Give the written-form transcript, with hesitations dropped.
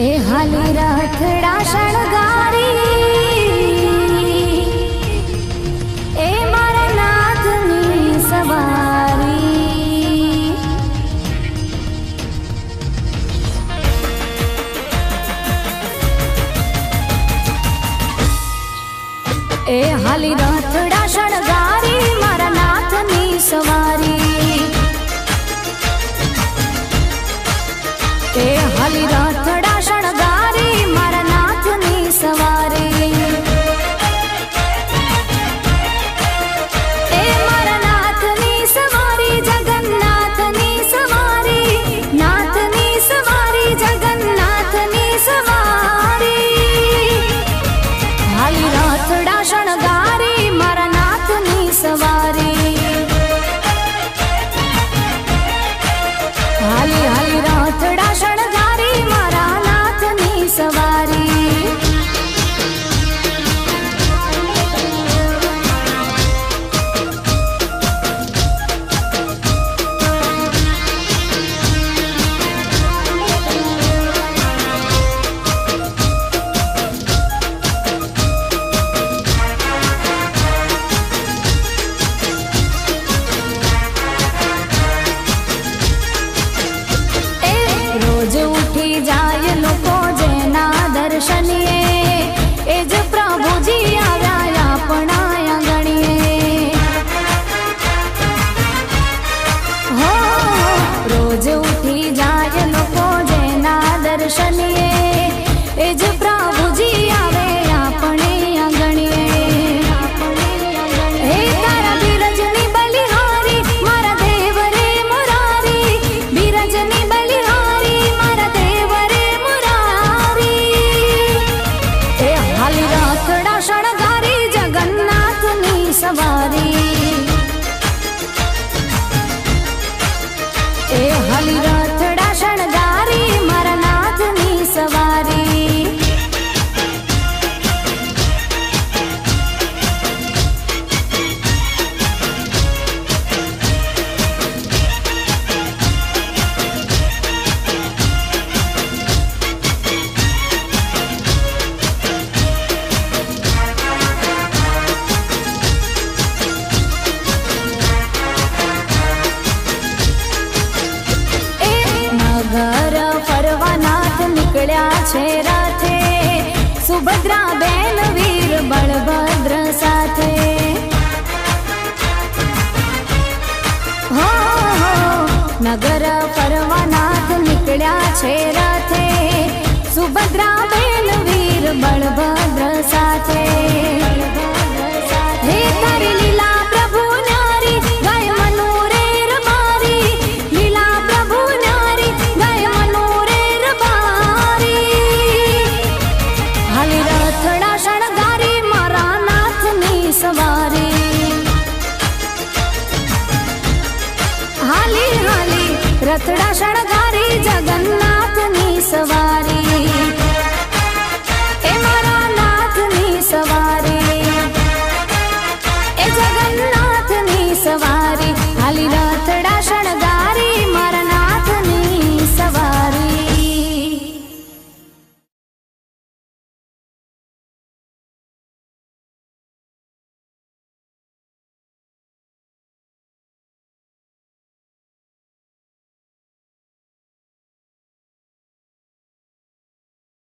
ए हाली रथड़ा शणगारी ए मारा नाथनी सवारी ए हाली रथड़ा शणगारी मारा नाथनी सवारी ए हाली रथड़ा शणगारी मारा नाथनी सवारी ए मारा नाथनी सवारी जगन्नाथनी सवारी नाथनी सवारी जगन्नाथनी सवारी हाली रथड़ा शणगारी मारा नाथनी सवारी हाली हाली रथड़ा शणगारी मारा नाथनी सवारी रोज उठी जाय लोको जेना दर्शनीए एज प्रभुजी आव्या अपना आंगणीए हो रोज उठी जाय लोको जेना दर्शनीए एज प्रभुजी आवे अपने आंगणीए हे तारा बिरजनी बलिहारी मारा देव रे मुरारी बिरजनी बलिहारी मारा देव रे मुरारी ए हाली रथड़ा शणगारी जगन्नाथनी सवारी ए हाली रथड़ा शणगारी मारा नाथनी सवारी नगर फरवा नाथ निकळ्या छे राथे सुभद्रा बेन वीर बलभद्र साथे हो नगर फरवा नाथ निकळ्या छे राथे सुभद्रा बेन वीर बलभद्र साथे हे तारी लीला प्रभु न्यारी गाय मनोरे रबारी लीला प्रभु न्यारी गाय मनोरे रबारी हाली रथड़ा शणगारी मारा नाथनी सवारी हाली हाली रथड़ा शणगारी जगन्नाथनी सवारी